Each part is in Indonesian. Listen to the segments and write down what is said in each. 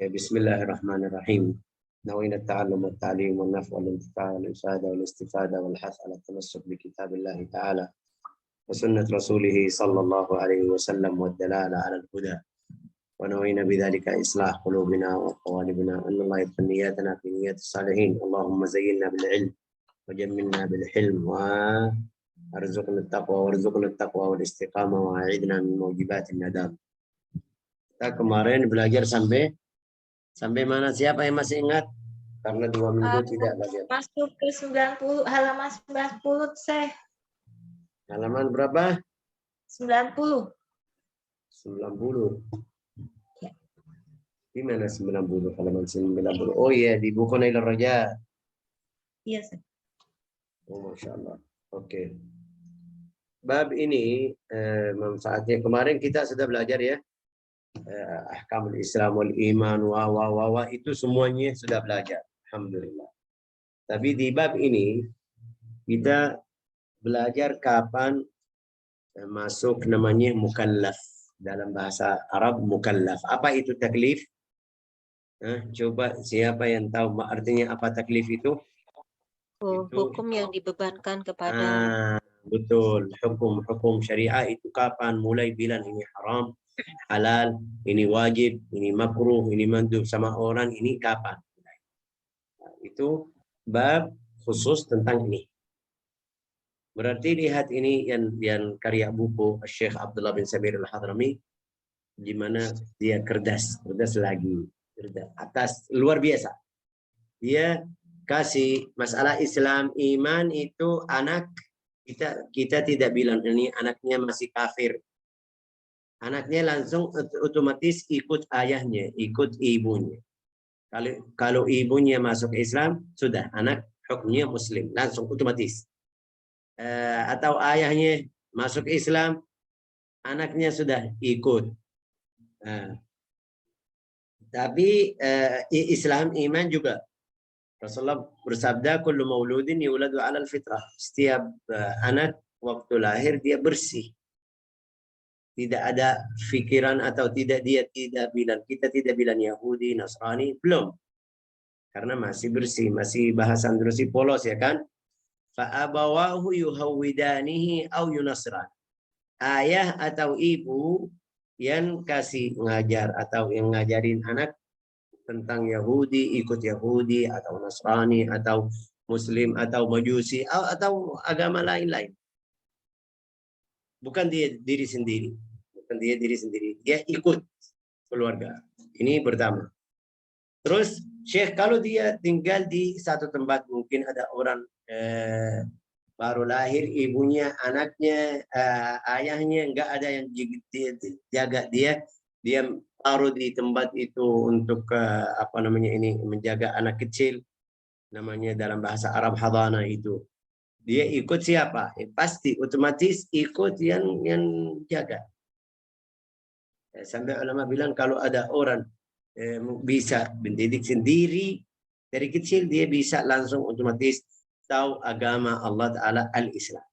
بسم الله الرحمن الرحيم. نوينا التعلم والتعليم والنفع والانتفاع والإفادة والاستفادة والحث على التمسك بكتاب الله تعالى وسنة رسوله صلى الله عليه وسلم والدلالة على الهدى. ونوينا بذلك إصلاح قلوبنا وقوالبنا، أن الله يدخل نياتنا في نيات الصالحين. اللهم زينا بالعلم وجملنا بالحلم وارزقنا التقوى والاستقامة وأعذنا من موجبات الندام. Kita kemarin belajar sampai mana? Siapa yang masih ingat? Karena 2 minggu tidak belajar. Masuk ke 90, halaman 90, Syekh. Halaman berapa? 90. 90. Ya. Di mana 90? Halaman 90. Oh iya, di buku Nailur Raja. Iya, Syekh. Oh, Masya Allah. Oke. Bab ini manfaatnya kemarin kita sudah belajar ya. Ahkamul Islam wal iman wa itu semuanya sudah belajar, alhamdulillah. Tapi di bab ini kita belajar kapan masuk namanya mukallaf. Dalam bahasa Arab mukallaf. Apa itu taklif? Coba siapa yang tahu artinya apa taklif itu? Hukum yang dibebankan kepada. Betul, hukum syariah itu kapan mulai bilang ini haram, halal, ini wajib, ini makruh, ini mandub sama orang, ini kapan. Itu bab khusus tentang ini. Berarti lihat ini yang karya buku Syekh Abdullah bin Sabir Al-Hadrami, di mana dia kerdas lagi, atas luar biasa. Dia kasih masalah Islam, iman itu anak kita tidak bilang ini anaknya masih kafir. Anaknya langsung otomatis ikut ayahnya, ikut ibunya. Kalau ibunya masuk Islam, sudah anak hukumnya Muslim, langsung otomatis. Atau ayahnya masuk Islam, anaknya sudah ikut. Tapi Islam iman juga. Rasulullah bersabda, kullu mauludin yuladu 'alal fitrah. Setiap anak waktu lahir dia bersih. Tidak ada pikiran atau tidak bilang, kita tidak bilang Yahudi, Nasrani, belum. Karena masih bersih, masih bahasa Indonesia polos ya kan? Fa abawahu yuhawwidanihi aw yunasran. Ayah atau ibu yang kasih ngajar atau yang ngajarin anak tentang Yahudi, ikut Yahudi atau Nasrani atau Muslim atau Majusi atau agama lain-lain. Bukan dia diri sendiri. Dia ikut keluarga. Ini pertama. Terus Syekh kalau dia tinggal di satu tempat, mungkin ada orang baru lahir, ibunya, anaknya, ayahnya enggak ada yang jaga dia taruh di tempat itu untuk menjaga anak kecil, namanya dalam bahasa Arab hadana itu. Dia ikut siapa? Pasti otomatis ikut yang jaga. Sampai ulama bilang kalau ada orang bisa mendidik sendiri dari kecil, dia bisa langsung otomatis tahu agama Allah Ta'ala al-Islam.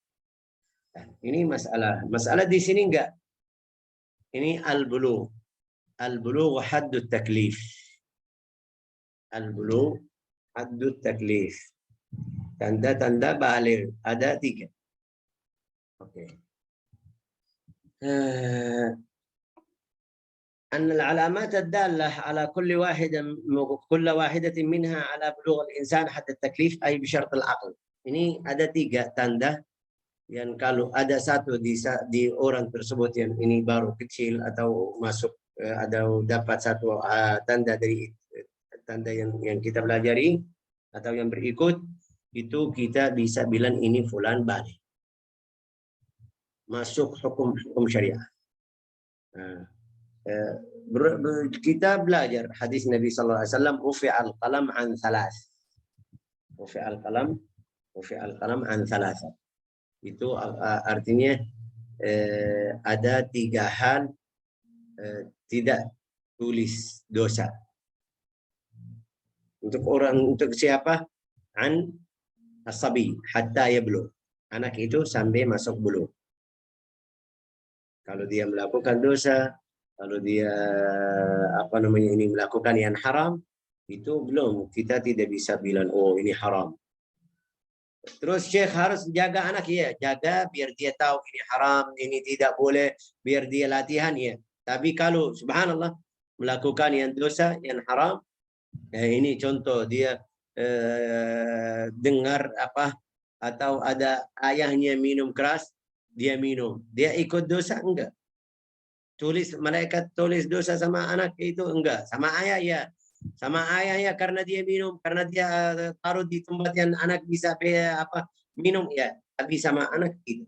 Ini masalah di sini enggak. Ini al-bulugh. Al-bulugh haddut taklif. Al-bulugh haddut taklif. Tanda-tanda baligh ada 3. Oke. أن العلامات الدالة على كل واحدة منها على بلوغ الإنسان حتى التكليف أي بشرط العقل. Ini ada 3 tanda yang kalau ada satu di orang tersebut yang ini baru kecil atau masuk atau dapat satu tanda dari tanda yang kita pelajari atau yang berikut, itu kita bisa bilang ini fulan baligh, masuk hukum syariah. Kita belajar hadis Nabi sallallahu alaihi wasallam, rufi'al qalam an thalath. Rufi'al qalam an thalath. Itu artinya ada 3 hal tidak tulis dosa. Untuk siapa? An as-sabi hatta yablugh. Anak itu sampai masuk bulugh. Kalau dia melakukan dosa, Kalau dia apa namanya ini melakukan yang haram, itu belum, kita tidak bisa bilang oh ini haram. Terus Syekh harus jaga anak ya, jaga biar dia tahu ini haram, ini tidak boleh, biar dia latihan ya. Tapi kalau subhanallah melakukan yang dosa, yang haram, ini contoh dia dengar apa atau ada ayahnya minum keras, dia minum, dia ikut dosa enggak? Tulis malaikat tulis dosa sama anak itu enggak, sama ayah ya. Sama ayahnya karena dia minum, karena dia taruh di tempat yang anak bisa apa minum ya, tapi sama anak itu.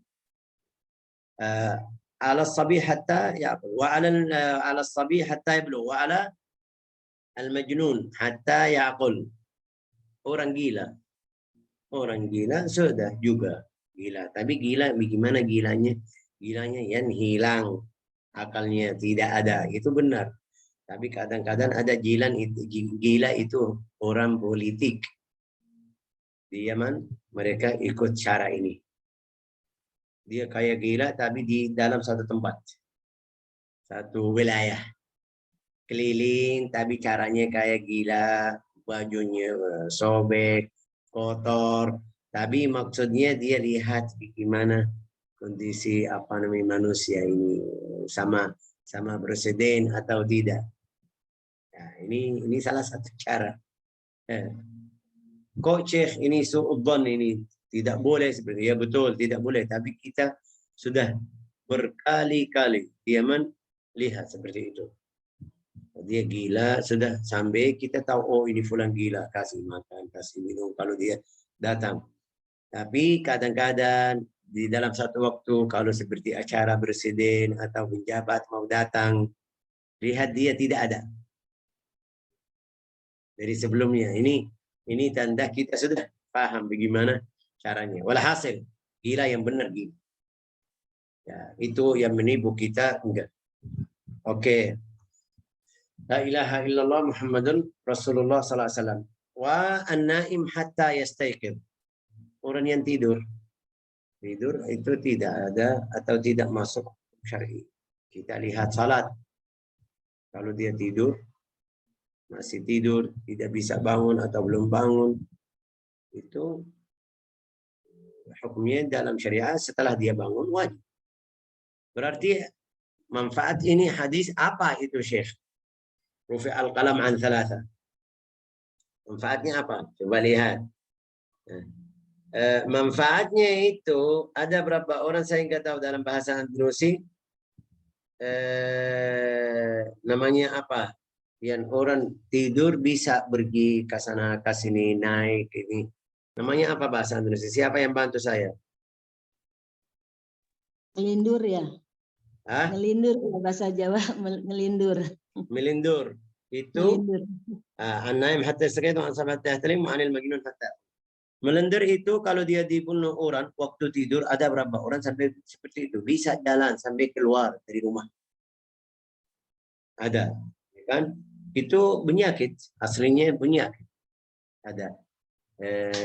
Ala sabi hatta yaqul wa ala sabi hatta yablugh wa ala al majnun hatta yaqul. Orang gila. Orang gila sudah juga gila, tapi gila bagaimana gilanya? Gilanya yang hilang akalnya tidak ada, itu benar. Tapi kadang-kadang ada gila itu orang politik. Di Yaman mereka ikut cara ini. Dia kayak gila tapi di dalam satu tempat. Satu wilayah. Keliling tapi caranya kayak gila. Bajunya sobek, kotor. Tapi maksudnya dia lihat bagaimana kondisi apa namanya manusia ini sama presiden atau tidak. Nah, ini salah satu cara. Kok Syekh ini suudzon ini tidak boleh seperti ya betul tidak boleh, tapi kita sudah berkali-kali dia lihat seperti itu. Dia gila sudah sampai kita tahu oh ini fulan gila, kasih makan, kasih minum kalau dia datang. Tapi kadang-kadang di dalam satu waktu kalau seperti acara presiden atau pejabat mau datang, lihat dia tidak ada. Dari sebelumnya ini tanda kita sudah paham bagaimana caranya. Walhasil gila yang benar gila. Ya, itu yang menipu kita enggak. Oke. La ilaha illallah Muhammadun Rasulullah sallallahu alaihi wasallam. Wa an-naim hatta yastayqir. Orang yang tidur itu tidak ada atau tidak masuk syar'i. Kita lihat salat. Kalau dia tidur masih tidur, tidak bisa bangun atau belum bangun, itu hukumnya dalam syariat setelah dia bangun wajib. Berarti manfaat ini hadis apa itu Syekh? Rufi al-qalam an thalatha. Manfaatnya apa? Coba lihat. Manfaatnya itu ada berapa orang saya nggak tahu dalam bahasa Andalusi. Namanya apa? Yang orang tidur bisa pergi ke sana ke sini naik ini. Namanya apa bahasa Indonesia? Siapa yang bantu saya? Melindur ya. Hah? Melindur bahasa Jawa melindur. Melindur. Itu an-naim hatta yastayqidha an salat tahtalim wa 'anil majnun hatta. Melindur itu kalau dia dibunuh orang waktu tidur ada berapa orang sampai seperti itu bisa jalan sampai keluar dari rumah. Ada, kan? Itu penyakit, aslinya penyakit. Ada.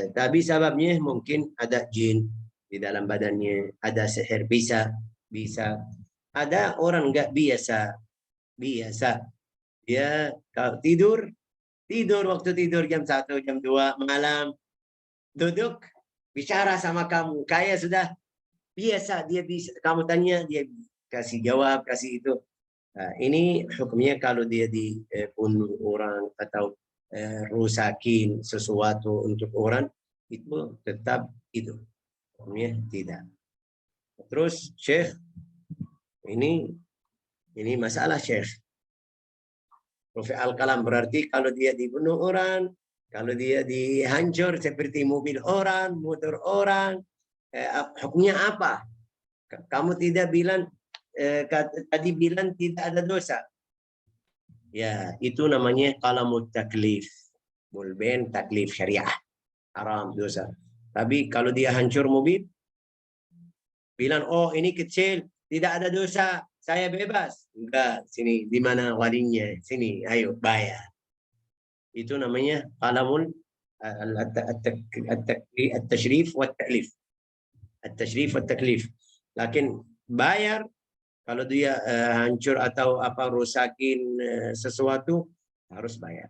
Tapi sebabnya mungkin ada jin di dalam badannya, ada sihir bisa. Ada orang nggak biasa. Dia kalau tidur waktu tidur jam 1, jam 2 malam, duduk bicara sama kamu, kayak sudah biasa dia bisa. Kamu tanya dia kasih jawab, kasih itu. Nah, ini hukumnya kalau dia dibunuh orang atau rusakin sesuatu untuk orang itu tetap itu hukumnya tidak. Terus Syekh ini masalah Syekh. Rufi al-qalam berarti kalau dia dibunuh orang, kalau dia dihancur seperti mobil orang, motor orang, hukumnya apa? Kamu tidak bilang tadi bilang tidak ada dosa. Ya, itu namanya qalamut taklif. Mulben taklif syariah. Haram dosa. Tapi kalau dia hancur mobil, bilang oh ini kecil, tidak ada dosa, saya bebas. Enggak, sini di mana walinya? Sini, ayo bayar. Itu namanya qalamul at-tashrif wa at-taklif. At-tashrif wa at-taklif. Lakin bayar Kalau dia hancur atau apa rusakin sesuatu, harus bayar.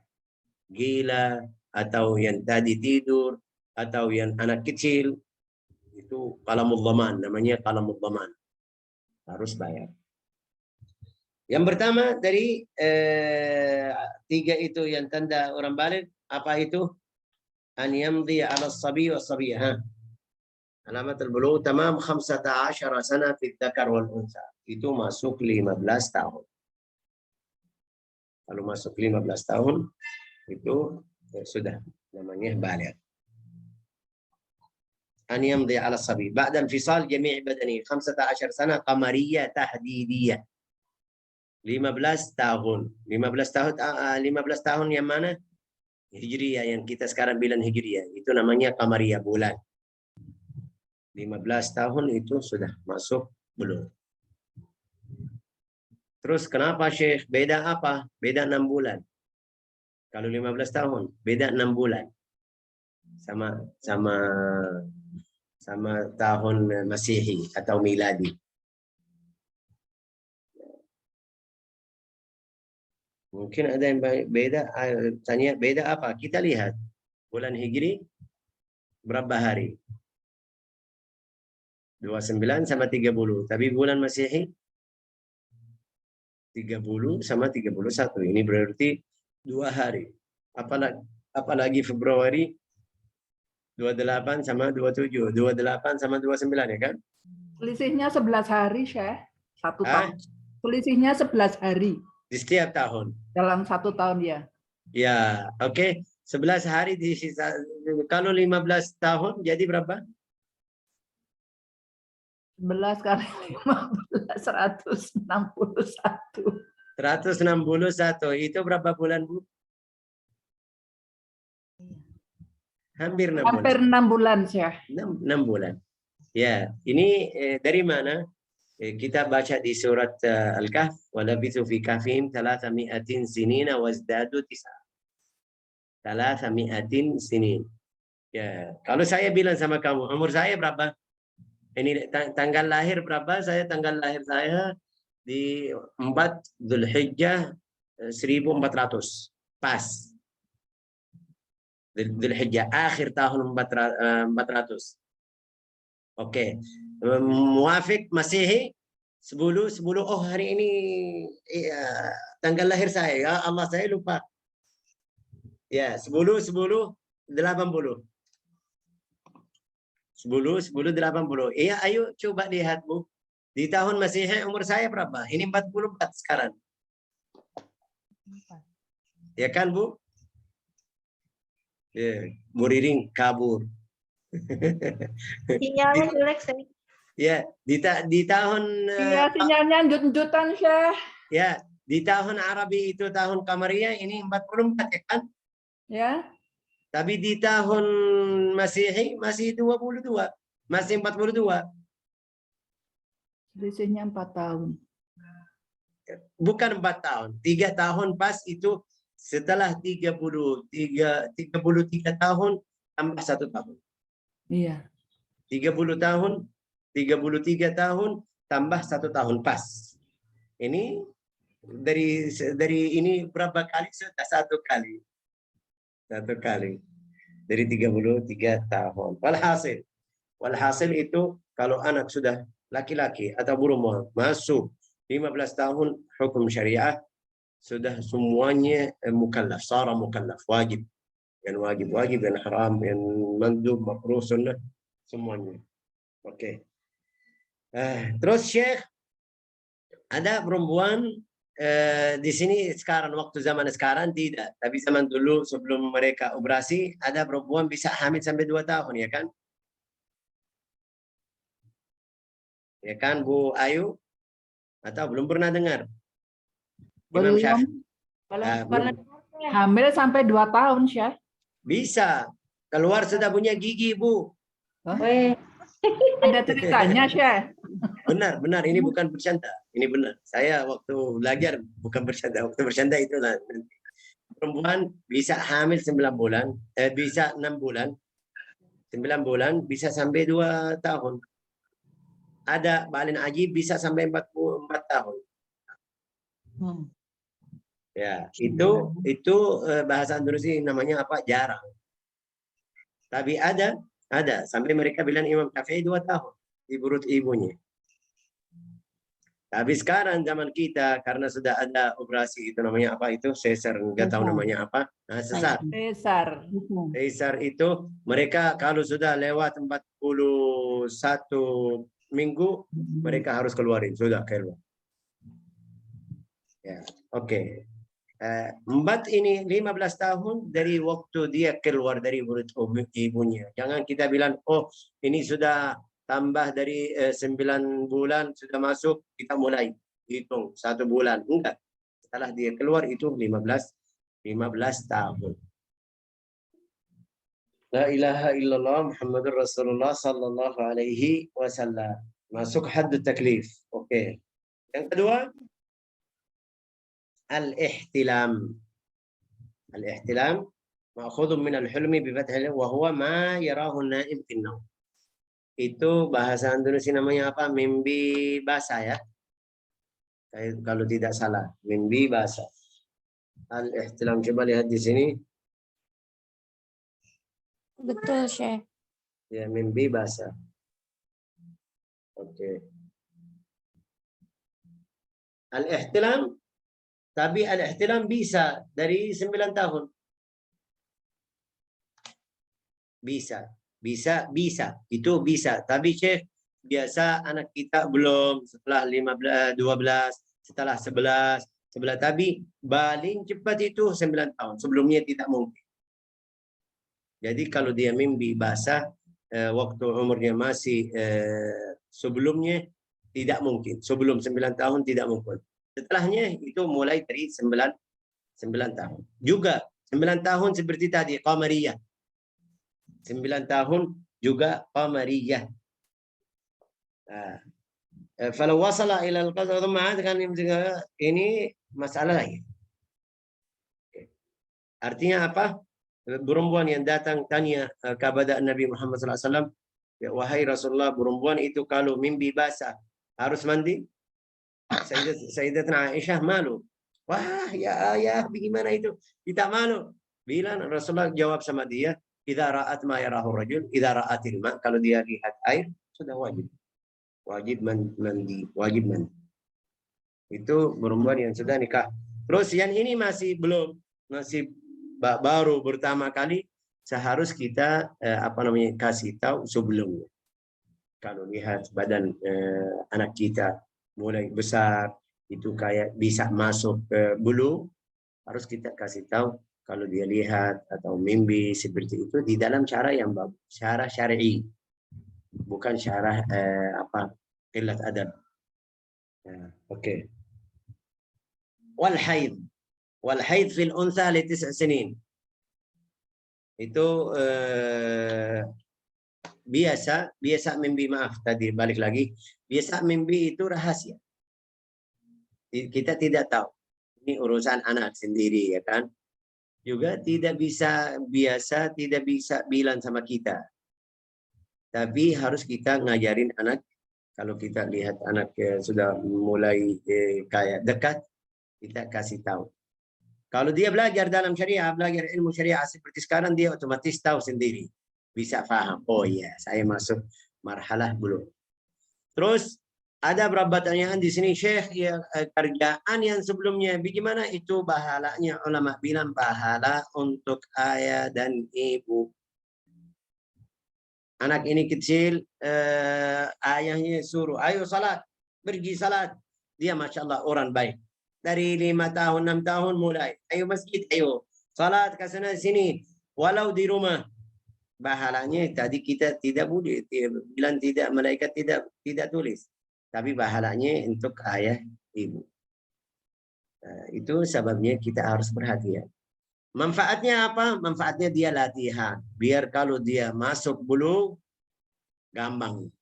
Gila atau yang tadi tidur atau yang anak kecil, itu qalamul dhaman, namanya qalamul dhaman. Harus bayar. Yang pertama dari 3 itu yang tanda orang balik, apa itu? An yamdi ala as-sabi wa as-sabiyah. Alamat al-bulugh tamam 15 sana fi dzakar wal unsa. Itu masuk 15 tahun. Kalau masuk 15 tahun itu sudah namanya baligh. An yamdi ala as-sabi ba'da infisal jami' badani 15 sana qamariyah tahdidiyah. 15 tahun. 15 tahun yang mana? Hijriyah, yang kita sekarang bilang Hijriyah. Itu namanya qamariyah, bulan. 15 tahun itu sudah masuk belum. Terus kenapa Syekh? Beda apa? Beda 6 bulan. Kalau 15 tahun, beda 6 bulan. Sama tahun Masehi atau Miladi. Mungkin ada yang beda, tanya beda apa? Kita lihat bulan Hijri berapa hari? 29 sama 30. Tapi bulan Masehi 30 sama 31. Ini berarti 2 hari. Apalagi Februari 28 sama 27. 28 sama 29 ya kan? Selisihnya 11 hari, Syekh. 1 tahun. Selisihnya 11 hari. Di setiap tahun. Dalam 1 tahun ya. Ya, oke. 11 hari di sisa. Kalau 15 tahun jadi berapa? 11 kali 15, 161. 161. Itu berapa bulan, Bu? Hampir 6 bulan. Hampir 6 bulan, Syekh. 6 bulan. Ya, ini dari mana? Kita baca di surat Al-Kahf, walabithu fi kahfihim 300 sinina wazdadu 9. 300 sinin. Ya, kalau saya bilang sama kamu, umur saya berapa? Ini tanggal lahir berapa? Tanggal lahir saya di 4 Dzulhijjah 1400. Pas. Dzulhijjah akhir tahun 400. Oke. Muafik Masehi 10 oh hari ini tanggal lahir saya. Ya Allah, saya lupa. Ya, 10 80. 10 80. Iya, ayo coba lihat, Bu. Di tahun Masehi umur saya berapa? Ini 44 sekarang. Ya kan, Bu? Ya, Bu Riring kabur. Sinyalnya jelek, saya. Ya, di tahun Iya, sinyalnya njut-njutan, Syekh. ya, di tahun Arabi itu tahun Qamariyah ini 44 ya kan? Ya. Tapi di tahun Masehi masih 22, masih 42. Selisihnya 4 tahun. Bukan 4 tahun, 3 tahun pas itu setelah 33 tahun tambah 1 tahun. Iya. 33 tahun tambah 1 tahun pas. Ini dari ini berapa kali? Sudah 1 kali. 1 kali. Dari 33 tahun. Walhasil itu kalau anak sudah laki-laki atau perempuan masuk 15 tahun hukum syariah, sudah semuanya mukallaf, sara mukallaf, wajib. Yang wajib, yang haram, yang mandub, makruh, sunnah, semuanya. Oke. Terus Syekh, ada perempuan di sini sekarang, waktu zaman sekarang tidak, tapi zaman dulu sebelum mereka operasi, ada perempuan bisa hamil sampai 2 tahun, ya kan? Ya kan, Bu Ayu? Atau belum pernah dengar? Imam Syafi'i. Belum. Hamil sampai 2 tahun, Syekh. Bisa. Keluar sudah punya gigi, Bu. Weh, Ada ceritanya, Syekh. Benar. Ini bukan bercanda. Ini benar. Saya waktu belajar bukan bercanda. Waktu bercanda itulah. Perempuan bisa hamil 9 bulan. Bisa 6 bulan. 9 bulan bisa sampai 2 tahun. ada paling ajib bisa sampai 44 tahun. Hmm. Ya, itu bahasa Indonesia namanya apa? Jarang. Tapi ada sampai mereka bilang Imam Syafi'i 2 tahun di perut ibunya. Tapi sekarang zaman kita karena sudah ada operasi itu namanya apa itu sesar, nggak tahu namanya apa, sesar. Besar. Sesar itu mereka kalau sudah lewat 41 minggu mereka harus keluarin, sudah keluar. Ya, oke. Mbak ini 15 tahun dari waktu dia keluar dari perut ibunya. Jangan kita bilang, oh ini sudah tambah dari 9 bulan sudah masuk, kita mulai hitung 1 bulan. Enggak. Setelah dia keluar itu 15 tahun. La ilaha illallah Muhammadur Rasulullah sallallahu alaihi wasallam. Masuk hadd taklif. Oke. Yang kedua, al-ihtilam. Al-ihtilam ma'khudun min al-hulmi bi fathil wa huwa ma yarahu an-na'im fi an-nawm. Itu bahasa Indonesia namanya apa? Mimpi basah ya. Kalau tidak salah, mimpi basah. Al-ihtilam, coba lihat di sini. Betul, Syekh. Ya, mimpi basah. Oke. Al-ihtilam, tapi al-ihtilam bisa dari 9 tahun. Bisa. Itu bisa. Tapi Syekh, biasa anak kita belum, setelah 15, 12, setelah 11. Tapi paling cepat itu 9 tahun. Sebelumnya tidak mungkin. Jadi kalau dia mimpi basah, waktu umurnya masih sebelumnya tidak mungkin. Sebelum 9 tahun tidak mungkin. Setelahnya itu mulai dari 9 tahun. Juga 9 tahun seperti tadi, qamariyah. 9 tahun juga qamariyah. Kalau wasala ila al-qadar kan ini masalah lagi. Artinya apa? Perempuan yang datang tanya kepada Nabi Muhammad SAW, ya, wahai Rasulullah, perempuan itu kalau mimpi basah harus mandi? Sayyidatuna Aisyah malu. Wah, ya ayah, bagaimana itu? Kita malu. Bilang Rasulullah jawab sama dia, idza ra'at ma yarahu rajul, idza ra'atil ma, kalau dia lihat air sudah wajib. Wajib mandi. Itu perempuan yang sudah nikah. Terus yang ini masih belum, masih baru pertama kali, seharus kita kasih tahu sebelumnya. Kalau lihat badan anak kita mulai besar, itu kayak bisa masuk ke bulu, harus kita kasih tahu kalau dia lihat atau mimpi seperti itu di dalam cara yang bagus, cara syar'i, bukan cara qillat adab. Oke. Wal haid fil untha li 9 sinin. Itu biasa mimpi, maaf tadi balik lagi, biasa mimpi itu rahasia. Kita tidak tahu. Ini urusan anak sendiri, ya kan? Juga tidak bisa bilang sama kita. Tapi harus kita ngajarin anak. Kalau kita lihat anak sudah mulai kayak dekat, kita kasih tahu. Kalau dia belajar dalam syariah, belajar ilmu syariah seperti sekarang, dia otomatis tahu sendiri. Bisa paham. Oh iya, saya masuk marhalah belum. Terus ada beberapa pertanyaan di sini, Syekh, ya, kerjaan yang sebelumnya bagaimana itu pahalanya? Ulama bilang pahala untuk ayah dan ibu. Anak ini kecil, ayahnya suruh, ayo salat, pergi salat. Dia Masya Allah orang baik. Dari 5 tahun, 6 tahun mulai. Ayo masjid, ayo. Salat ke sana sini. Walau di rumah. Pahalanya tadi kita tidak boleh. Bilang tidak, malaikat tidak tulis. Tapi pahalanya untuk ayah, ibu. Itu sebabnya kita harus perhatian. Manfaatnya apa? Manfaatnya dia latihan. Biar kalau dia masuk bulu, gampang.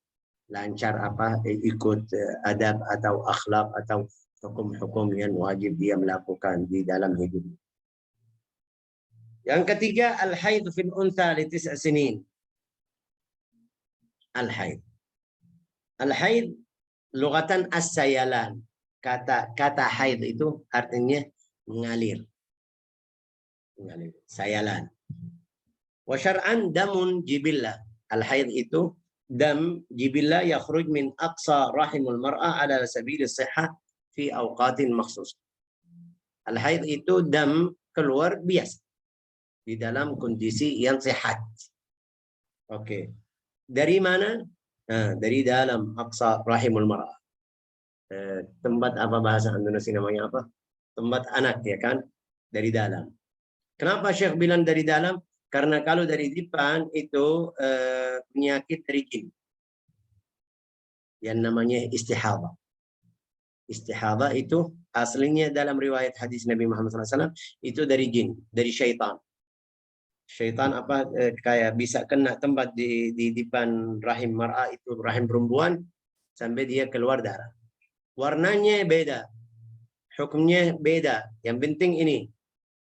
Lancar ikut adab atau akhlak atau hukum-hukum yang wajib dia melakukan di dalam hidup. Yang ketiga, al-haid fil untha li 9 sinin. Al-haid. Al-haid lugatan as-sayalan. Kata haid itu artinya mengalir. Mengalir. Sayalan. Wa syar'an damun jibillah. Al-haid itu dam jibillah yakhruj min aqsa rahimul mar'ah ala sabil as-sihhah fi awqatin makhsus. Al-haid itu dam keluar biasa di dalam kondisi yang sehat. Oke. Dari mana? Nah, dari dalam aqsa rahimul mar'ah. Tempat apa bahasa Indonesia namanya apa? Tempat anak ya kan? Dari dalam. Kenapa Syekh bilang dari dalam? Karena kalau dari depan itu penyakit dari jin. Yang namanya istihadha. Istihadha itu aslinya dalam riwayat hadis Nabi Muhammad SAW itu dari jin, dari syaitan. Syaitan apa kayak bisa kena tempat di depan rahim mar'ah itu rahim perempuan sampai dia keluar darah. Warnanya beda, hukumnya beda. Yang penting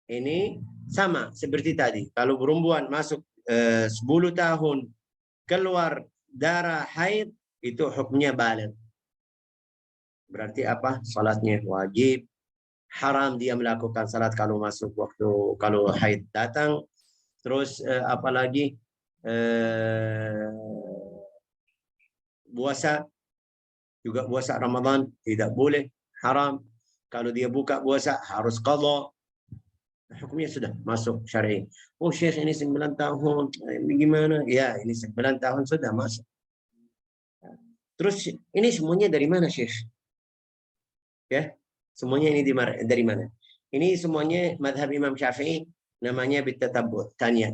ini sama seperti tadi. Kalau perempuan masuk 10 tahun keluar darah haid itu hukumnya baligh. Berarti apa? Salatnya wajib. Haram dia melakukan salat kalau masuk waktu kalau haid datang. Terus apalagi puasa juga puasa Ramadan tidak boleh, haram. Kalau dia buka puasa harus qadha. Hukumnya sudah masuk syar'i. Oh Syekh ini 9 tahun, gimana? Ya ini 9 tahun sudah masuk. Terus ini semuanya dari mana Syekh? Ya, semuanya ini dari mana? Ini semuanya madhab Imam Syafi'i namanya bitatabu', tanya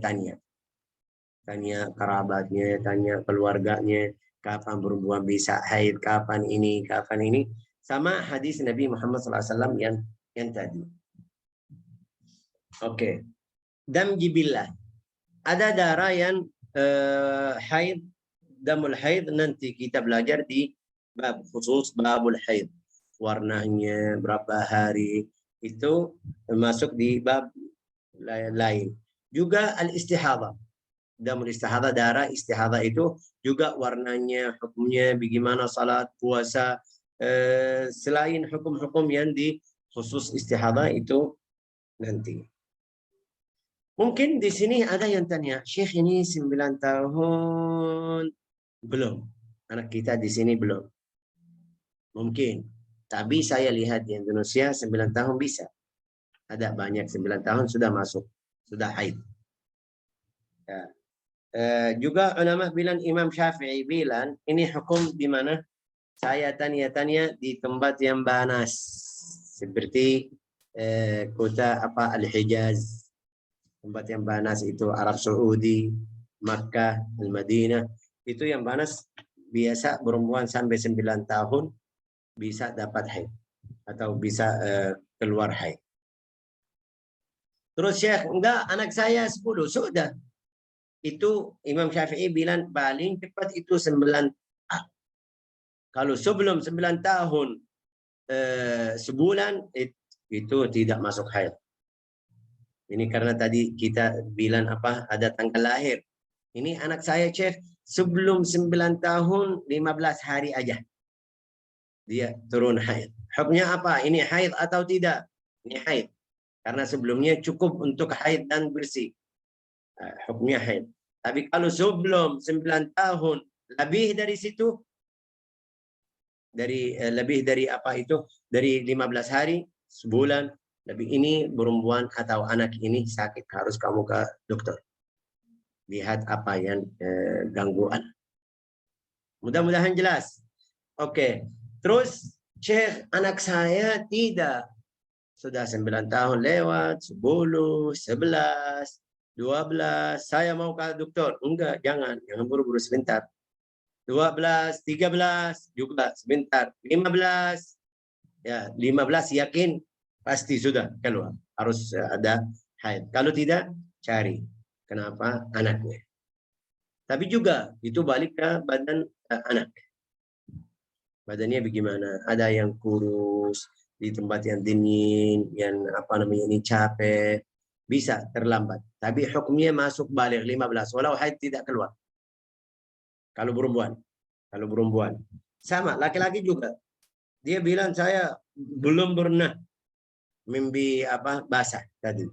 kerabatnya, tanya keluarganya, kapan perempuan bisa haid, kapan ini, sama hadis Nabi Muhammad SAW yang tadi. Oke. Dam jibillah. Ada darah yang haid, damul haid nanti kita belajar di bab khusus babul haid. Warnanya berapa hari itu masuk di bab lain. Juga al-istihadha. Damul istihadha, darah istihadha itu juga warnanya, hukumnya bagaimana salat, puasa, selain hukum-hukum yang di khusus istihadha itu nanti. Mungkin di sini ada yang tanya, Syekh ini 9 tahun belum. Anak kita di sini belum. Mungkin. Tapi saya lihat di Indonesia 9 tahun bisa. Ada banyak 9 tahun sudah masuk. Sudah haid. Ya. Juga ulama bilang, Imam Syafi'i bilang, ini hukum di mana? Saya tanya-tanya di tempat yang panas. Seperti kota apa Al-Hijaz. Tempat yang panas itu Arab Saudi, Makkah, Al-Madinah. Itu yang panas biasa perempuan sampai 9 tahun bisa dapat haid atau bisa keluar haid. Terus Syekh, enggak, anak saya 10 sudah. Itu Imam Syafi'i bilang paling cepat itu 9 tahun. Kalau sebelum 9 tahun sebulan itu tidak masuk haid. Ini karena tadi kita bilang apa, ada tanggal lahir. Ini anak saya Syekh sebelum 9 tahun 15 hari aja dia turun haid. Hukumnya apa? Ini haid atau tidak? Ini haid. Karena sebelumnya cukup untuk haid dan bersih. Hukumnya haid. Tapi kalau sebelum 9 tahun lebih dari situ, lebih dari apa itu, dari 15 hari, sebulan, lebih, ini perempuan atau anak ini sakit, harus kamu ke dokter. Lihat apa yang gangguan. Mudah-mudahan jelas. Oke. Terus Syekh, anak saya tidak. Sudah 9 tahun lewat, 10, 11, 12. Saya mau ke dokter. Enggak, jangan buru-buru, sebentar. 12, 13 juga sebentar. 15. Ya, 15 yakin pasti sudah keluar. Harus ada haid. Kalau tidak, cari kenapa anaknya. Tapi juga itu balik ke badan anak. Badannya bagaimana? Ada yang kurus di tempat yang dingin, yang apa namanya ini capek, bisa terlambat. Tapi hukumnya masuk balik 15, walau haid tidak keluar. Kalau perempuan, Sama, laki-laki juga. Dia bilang saya belum pernah mimpi basah tadi.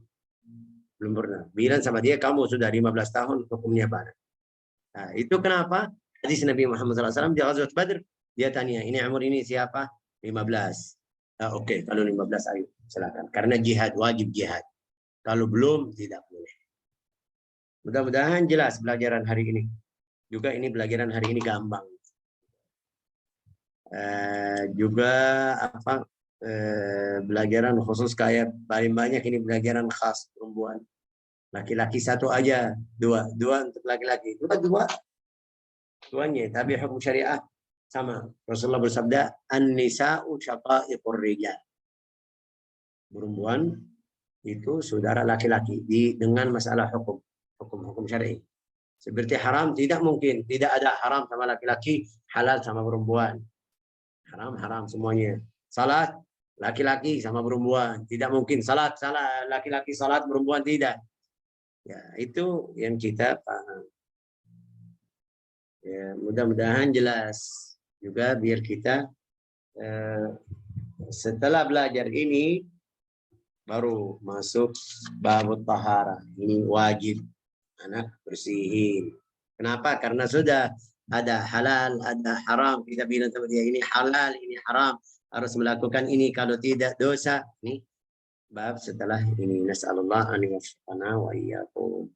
Belum pernah. Bilang sama dia, kamu sudah 15 tahun, hukumnya apa? Nah, itu kenapa? Hadis Nabi Muhammad SAW di Ghazwat Badr, dia tanya, ini umur ini siapa? 15. Oke, kalau 15 ayo, silakan. Karena jihad, wajib jihad. Kalau belum, tidak boleh. Mudah-mudahan jelas pelajaran hari ini. Juga ini pelajaran hari ini gampang. Juga pelajaran khusus kayak paling banyak ini pelajaran khas perempuan. Laki-laki satu aja, dua untuk laki-laki, duanya. Tapi hukum syariah sama. Rasulullah bersabda, an-nisa'u syaqa'iqur rijal. Perempuan itu saudara laki-laki dengan masalah hukum syar'i. Seperti haram tidak mungkin, tidak ada haram sama laki-laki, halal sama perempuan. Haram semuanya. Salat laki-laki sama perempuan, tidak mungkin salat laki-laki salat perempuan tidak. Ya, itu yang kita paham. Ya, mudah-mudahan jelas juga biar kita setelah belajar ini baru masuk babut tahara. Ini wajib anak bersihin. Kenapa? Karena sudah ada halal, ada haram. Kita bilang sama dia ini halal, ini haram. Harus melakukan ini, kalau tidak dosa. Ini bab setelah ini. Nas'alullah an yuwaffiqana wa iyyakum.